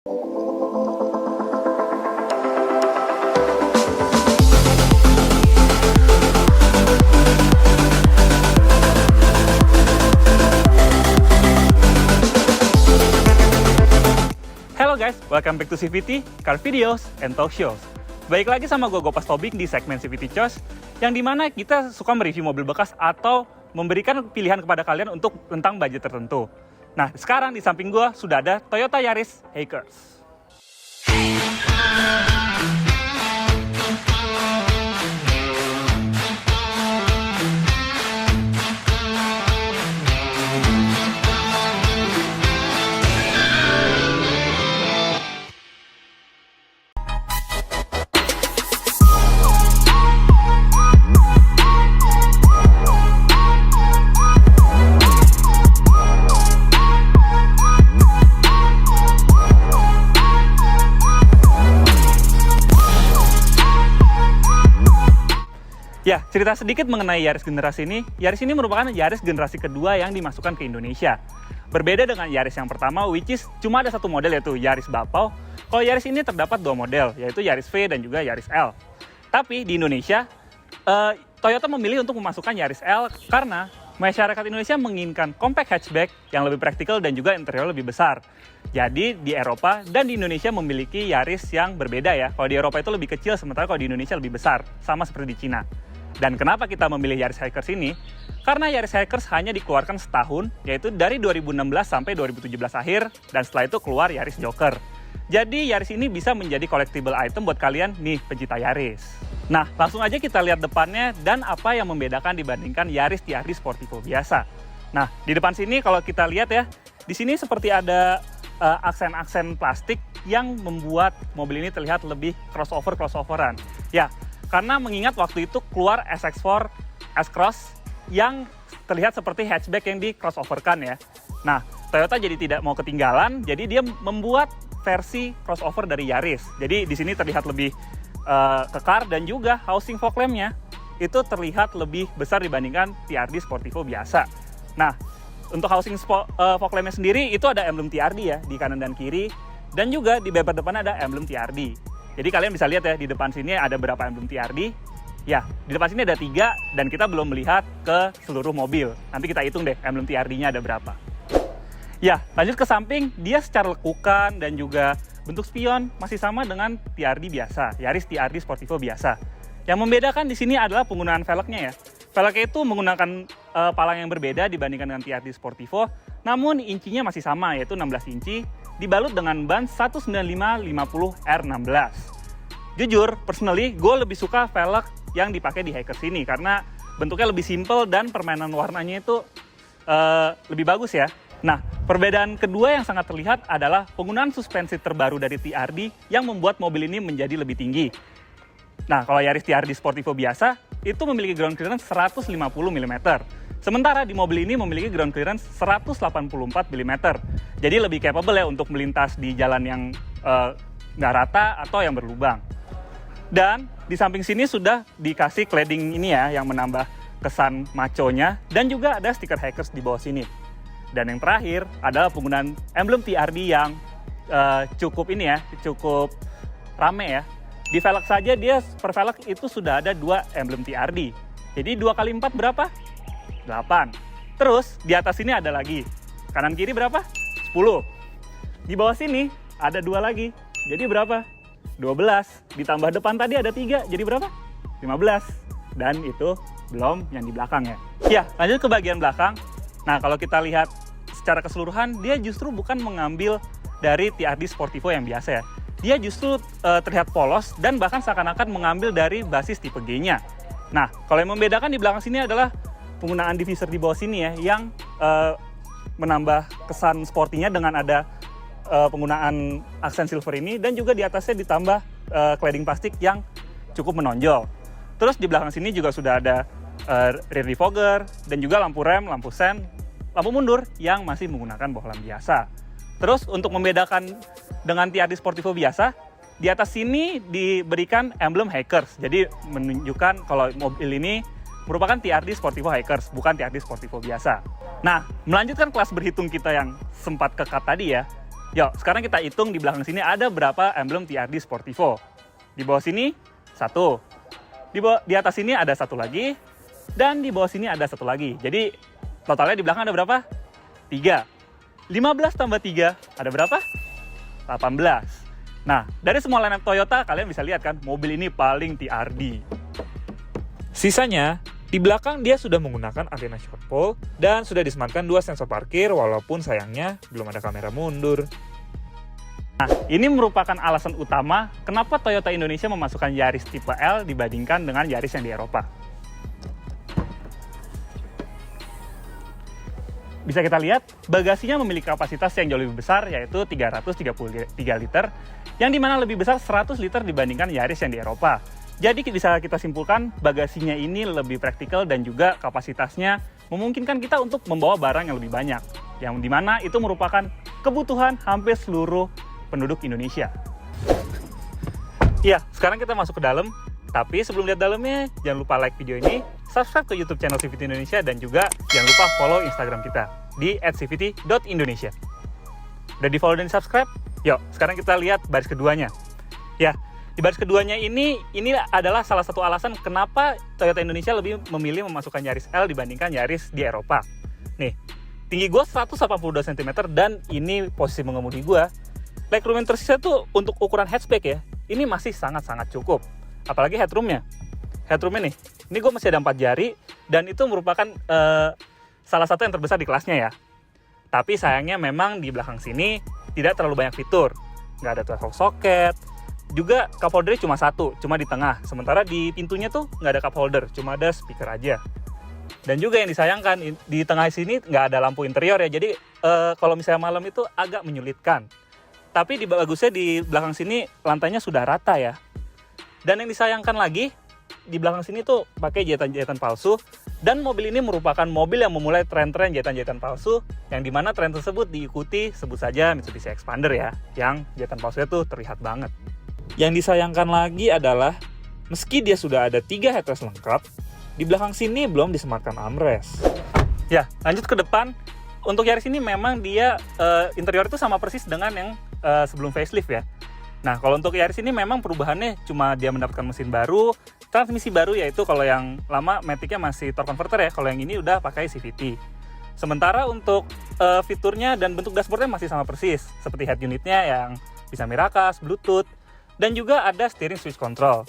Halo guys, welcome back to CVT, Car Videos and Talk Shows. Baik lagi sama gue Gopas Tobing di segmen CVT Choice, yang dimana kita suka mereview mobil bekas atau memberikan pilihan kepada kalian untuk tentang budget tertentu. Nah, sekarang di samping gue sudah ada Toyota Yaris Hatchback. Ya, cerita sedikit mengenai Yaris generasi ini. Yaris ini merupakan Yaris generasi kedua yang dimasukkan ke Indonesia. Berbeda dengan Yaris yang pertama, which is cuma ada satu model yaitu Yaris Bapau. Kalau Yaris ini terdapat dua model, yaitu Yaris V dan juga Yaris L. Tapi di Indonesia, Toyota memilih untuk memasukkan Yaris L karena masyarakat Indonesia menginginkan compact hatchback yang lebih praktikal dan juga interior lebih besar. Jadi di Eropa dan di Indonesia memiliki Yaris yang berbeda ya. Kalau di Eropa itu lebih kecil, sementara kalau di Indonesia lebih besar, sama seperti di Cina. Dan kenapa kita memilih Yaris Hatchback ini? Karena Yaris Hatchback hanya dikeluarkan setahun, yaitu dari 2016 sampai 2017 akhir, dan setelah itu keluar Yaris Joker. Jadi Yaris ini bisa menjadi collectible item buat kalian nih pencinta Yaris. Nah, langsung aja kita lihat depannya dan apa yang membedakan dibandingkan Yaris TRD Sportivo biasa. Nah, di depan sini kalau kita lihat ya, di sini seperti ada aksen-aksen plastik yang membuat mobil ini terlihat lebih crossover-crossoveran. Ya, karena mengingat waktu itu keluar SX4 S-Cross yang terlihat seperti hatchback yang di crossoverkan ya. Nah, Toyota jadi tidak mau ketinggalan, jadi dia membuat versi crossover dari Yaris. Jadi di sini terlihat lebih kekar dan juga housing fog lamp-nya itu terlihat lebih besar dibandingkan TRD Sportivo biasa. Nah, untuk housing fog lamp-nya sendiri itu ada emblem TRD ya di kanan dan kiri, dan juga di bumper depan ada emblem TRD. Jadi kalian bisa lihat ya, di depan sini ada berapa emblem TRD. Ya, di depan sini ada 3 dan kita belum melihat ke seluruh mobil. Nanti kita hitung deh emblem TRD-nya ada berapa. Ya, lanjut ke samping, dia secara lekukan dan juga bentuk spion masih sama dengan TRD biasa, Yaris TRD Sportivo biasa. Yang membedakan di sini adalah penggunaan velgnya ya. Velgnya itu menggunakan palang yang berbeda dibandingkan dengan TRD Sportivo, namun incinya masih sama yaitu 16 inci, dibalut dengan ban 195/50 R16. Jujur, personally, gue lebih suka velg yang dipakai di Hatchback ini karena bentuknya lebih simple dan permainan warnanya itu lebih bagus ya. Nah, perbedaan kedua yang sangat terlihat adalah penggunaan suspensi terbaru dari TRD yang membuat mobil ini menjadi lebih tinggi. Nah, kalau Yaris TRD Sportivo biasa, itu memiliki ground clearance 150 mm. Sementara di mobil ini memiliki ground clearance 184 mm. Jadi lebih capable ya untuk melintas di jalan yang nggak rata atau yang berlubang. Dan di samping sini sudah dikasih cladding ini ya yang menambah kesan maconya, dan juga ada stiker Hackers di bawah sini. Dan yang terakhir adalah penggunaan emblem TRD yang cukup ini ya, cukup rame ya. Di velg saja dia per velg itu sudah ada 2 emblem TRD. Jadi 2 kali 4 berapa? 8. Terus di atas sini ada lagi. Kanan kiri berapa? 10. Di bawah sini ada 2 lagi. Jadi berapa? 12. Ditambah depan tadi ada 3. Jadi berapa? 15. Dan itu belum yang di belakang ya. Ya, lanjut ke bagian belakang. Nah, kalau kita lihat secara keseluruhan, dia justru bukan mengambil dari TRD Sportivo yang biasa ya. Dia justru terlihat polos dan bahkan seakan-akan mengambil dari basis tipe G-nya. Nah, kalau yang membedakan di belakang sini adalah penggunaan diffuser di bawah sini ya, yang menambah kesan sportinya dengan ada penggunaan aksen silver ini, dan juga di atasnya ditambah cladding plastik yang cukup menonjol. Terus di belakang sini juga sudah ada rear defogger dan juga lampu rem, lampu sen, lampu mundur yang masih menggunakan bohlam biasa. Terus untuk membedakan dengan TRD Sportivo biasa, di atas sini diberikan emblem Hackers. Jadi menunjukkan kalau mobil ini merupakan TRD Sportivo Hackers, bukan TRD Sportivo biasa. Nah, melanjutkan kelas berhitung kita yang sempat kekat tadi ya, Yuk, sekarang kita hitung di belakang sini ada berapa emblem TRD Sportivo. Di bawah sini, 1. Di atas sini ada 1 lagi. Dan di bawah sini ada 1 lagi. Jadi, totalnya di belakang ada berapa? 3. 15 tambah 3, ada berapa? 18. Nah, dari semua lineup Toyota, kalian bisa lihat kan, mobil ini paling TRD. Sisanya, di belakang dia sudah menggunakan antena short pole dan sudah disematkan 2 sensor parkir walaupun sayangnya belum ada kamera mundur. Nah, ini merupakan alasan utama kenapa Toyota Indonesia memasukkan Yaris tipe L dibandingkan dengan Yaris yang di Eropa. Bisa kita lihat, bagasinya memiliki kapasitas yang jauh lebih besar, yaitu 333 liter, yang dimana lebih besar 100 liter dibandingkan Yaris yang di Eropa. Jadi bisa kita simpulkan, bagasinya ini lebih praktikal dan juga kapasitasnya memungkinkan kita untuk membawa barang yang lebih banyak, yang dimana itu merupakan kebutuhan hampir seluruh penduduk Indonesia. Iya, sekarang kita masuk ke dalam. Tapi sebelum lihat dalamnya, jangan lupa like video ini, subscribe ke YouTube channel CVT Indonesia, dan juga jangan lupa follow Instagram kita di @cvt.indonesia. Udah di follow dan subscribe? Yuk, sekarang kita lihat baris keduanya. Ya, di baris keduanya ini adalah salah satu alasan kenapa Toyota Indonesia lebih memilih memasukkan Yaris L dibandingkan Yaris di Eropa. Nih, tinggi gue 182 cm dan ini posisi mengemudi gue. Legroom yang tersisa tuh untuk ukuran hatchback ya, ini masih sangat-sangat cukup. Apalagi headroomnya nih, ini gue masih ada 4 jari dan itu merupakan salah satu yang terbesar di kelasnya ya. Tapi sayangnya memang di belakang sini tidak terlalu banyak fitur, nggak ada 12 volt socket, juga cup holdernya cuma 1, cuma di tengah. Sementara di pintunya tuh nggak ada cup holder, cuma ada speaker aja. Dan juga yang disayangkan di tengah sini nggak ada lampu interior ya, jadi kalau misalnya malam itu agak menyulitkan. Tapi bagusnya di belakang sini lantainya sudah rata ya. Dan yang disayangkan lagi, di belakang sini tuh pakai jahitan-jahitan palsu, dan mobil ini merupakan mobil yang memulai tren-tren jahitan-jahitan palsu, yang dimana tren tersebut diikuti sebut saja Mitsubishi Xpander ya, yang jahitan palsunya tuh terlihat banget. Yang disayangkan lagi adalah, meski dia sudah ada 3 headrest lengkap, di belakang sini belum disematkan armrest. Ya, lanjut ke depan. Untuk Yaris ini memang dia interior itu sama persis dengan yang sebelum facelift ya. Nah, kalau untuk Yaris ini memang perubahannya cuma dia mendapatkan mesin baru, transmisi baru, yaitu kalau yang lama Matic-nya masih torque converter ya, kalau yang ini udah pakai CVT. Sementara untuk fiturnya dan bentuk dashboardnya masih sama persis, seperti head unitnya yang bisa Miracast, Bluetooth, dan juga ada steering switch control.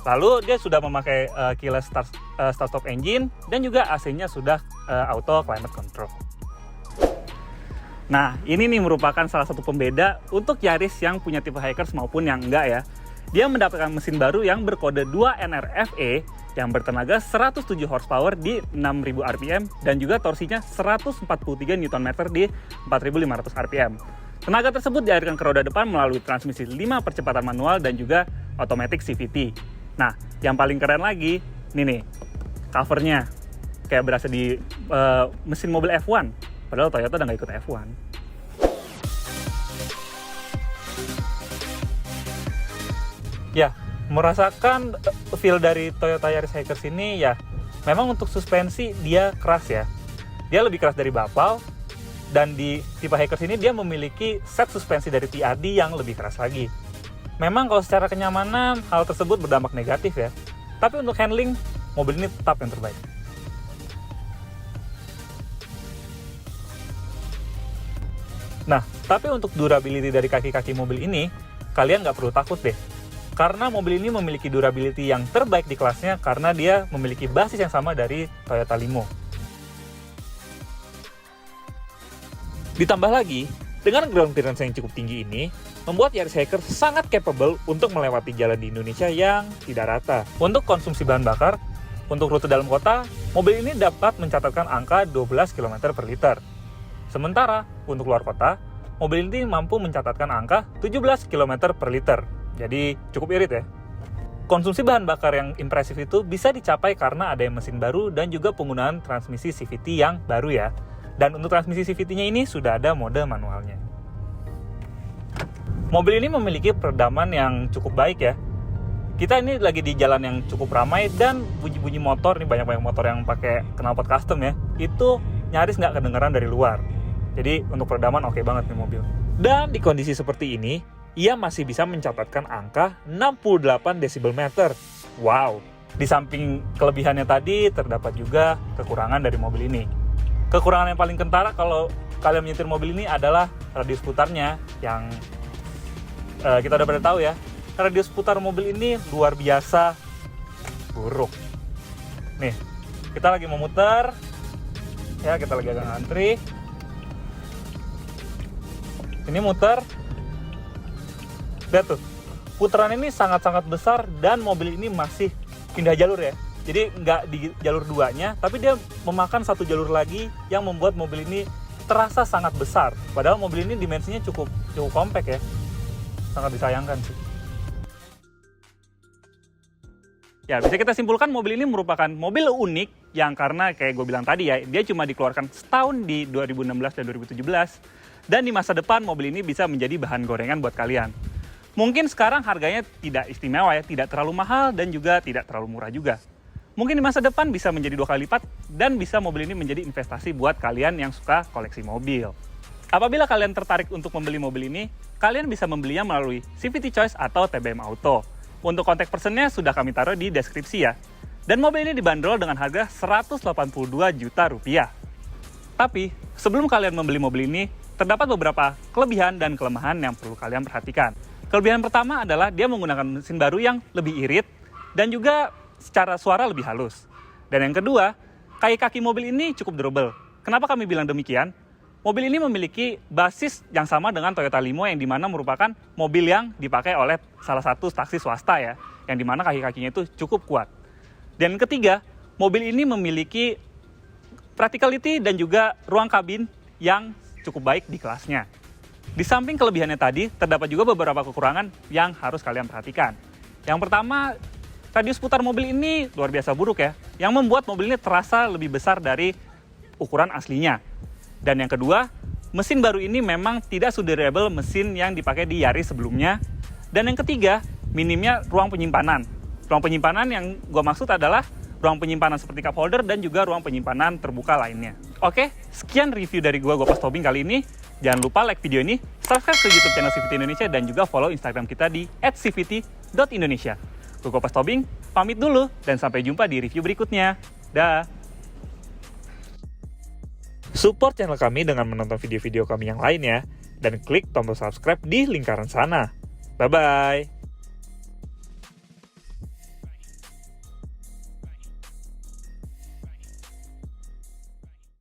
Lalu dia sudah memakai keyless start-stop engine, dan juga AC-nya sudah auto climate control. Nah, ini nih merupakan salah satu pembeda untuk Yaris yang punya tipe Hikers maupun yang enggak ya. Dia mendapatkan mesin baru yang berkode 2NRFE yang bertenaga 107 horsepower di 6000 rpm dan juga torsinya 143 Nm di 4500 rpm. Tenaga tersebut dialirkan ke roda depan melalui transmisi 5 percepatan manual dan juga automatic CVT. Nah, yang paling keren lagi, nih covernya kayak berasa di mesin mobil F1. Padahal Toyota udah nggak ikut F1. Ya, merasakan feel dari Toyota Yaris Hikers ini ya, memang untuk suspensi dia keras ya. Dia lebih keras dari Bapau, dan di tipe Hikers ini dia memiliki set suspensi dari TRD yang lebih keras lagi. Memang kalau secara kenyamanan, hal tersebut berdampak negatif ya. Tapi untuk handling, mobil ini tetap yang terbaik. Nah, tapi untuk durability dari kaki-kaki mobil ini, kalian nggak perlu takut deh. Karena mobil ini memiliki durability yang terbaik di kelasnya karena dia memiliki basis yang sama dari Toyota Limo. Ditambah lagi, dengan ground clearance yang cukup tinggi ini, membuat Yaris Hikers sangat capable untuk melewati jalan di Indonesia yang tidak rata. Untuk konsumsi bahan bakar, untuk rute dalam kota, mobil ini dapat mencatatkan angka 12 km per liter. Sementara, untuk luar kota, mobil ini mampu mencatatkan angka 17 km per liter. Jadi, cukup irit ya. Konsumsi bahan bakar yang impresif itu bisa dicapai karena ada mesin baru dan juga penggunaan transmisi CVT yang baru ya. Dan untuk transmisi CVT-nya ini sudah ada mode manualnya. Mobil ini memiliki peredaman yang cukup baik ya. Kita ini lagi di jalan yang cukup ramai dan bunyi-bunyi motor, nih banyak-banyak motor yang pakai knalpot custom ya. Itu nyaris nggak kedengeran dari luar. Jadi untuk peredaman oke banget nih mobil. Dan di kondisi seperti ini, ia masih bisa mencatatkan angka 68 desibel meter. Wow! Di samping kelebihannya tadi, terdapat juga kekurangan dari mobil ini. Kekurangan yang paling kentara kalau kalian menyetir mobil ini adalah radius putarnya yang kita udah pada tahu ya. Radius putar mobil ini luar biasa buruk. Nih, kita lagi memutar. Ya, kita lagi agak ngantri. Ini muter. Lihat tuh, putaran ini sangat-sangat besar dan mobil ini masih pindah jalur ya. Jadi nggak di jalur 2-nya, tapi dia memakan satu jalur lagi yang membuat mobil ini terasa sangat besar. Padahal mobil ini dimensinya cukup kompak ya. Sangat disayangkan sih. Ya, bisa kita simpulkan mobil ini merupakan mobil unik yang karena kayak gue bilang tadi ya, dia cuma dikeluarkan setahun di 2016 dan 2017. Dan di masa depan mobil ini bisa menjadi bahan gorengan buat kalian. Mungkin sekarang harganya tidak istimewa ya, tidak terlalu mahal dan juga tidak terlalu murah juga. Mungkin di masa depan bisa menjadi 2 kali lipat dan bisa mobil ini menjadi investasi buat kalian yang suka koleksi mobil. Apabila kalian tertarik untuk membeli mobil ini, kalian bisa membelinya melalui CVT Choice atau TBM Auto. Untuk kontak personnya sudah kami taruh di deskripsi ya. Dan mobil ini dibanderol dengan harga 182 juta rupiah. Tapi sebelum kalian membeli mobil ini, terdapat beberapa kelebihan dan kelemahan yang perlu kalian perhatikan. Kelebihan pertama adalah dia menggunakan mesin baru yang lebih irit dan juga secara suara lebih halus. Dan yang kedua, kaki mobil ini cukup durable. Kenapa kami bilang demikian? Mobil ini memiliki basis yang sama dengan Toyota Limo yang dimana merupakan mobil yang dipakai oleh salah satu taksi swasta ya, yang dimana kaki-kakinya itu cukup kuat. Dan yang ketiga, mobil ini memiliki practicality dan juga ruang kabin yang cukup baik di kelasnya. Di samping kelebihannya tadi, terdapat juga beberapa kekurangan yang harus kalian perhatikan. Yang pertama, radius putar mobil ini luar biasa buruk ya, yang membuat mobil ini terasa lebih besar dari ukuran aslinya. Dan yang kedua, mesin baru ini memang tidak sedurable mesin yang dipakai di Yaris sebelumnya. Dan yang ketiga, minimnya ruang penyimpanan. Ruang penyimpanan yang gue maksud adalah ruang penyimpanan seperti cup holder dan juga ruang penyimpanan terbuka lainnya. Oke, sekian review dari gue Gopas Tobing kali ini. Jangan lupa like video ini, subscribe ke YouTube channel CVT Indonesia dan juga follow Instagram kita di @cvt.indonesia. Gue Gopas Tobing, pamit dulu dan sampai jumpa di review berikutnya. Dah. Support channel kami dengan menonton video-video kami yang lainnya dan klik tombol subscribe di lingkaran sana. Bye-bye.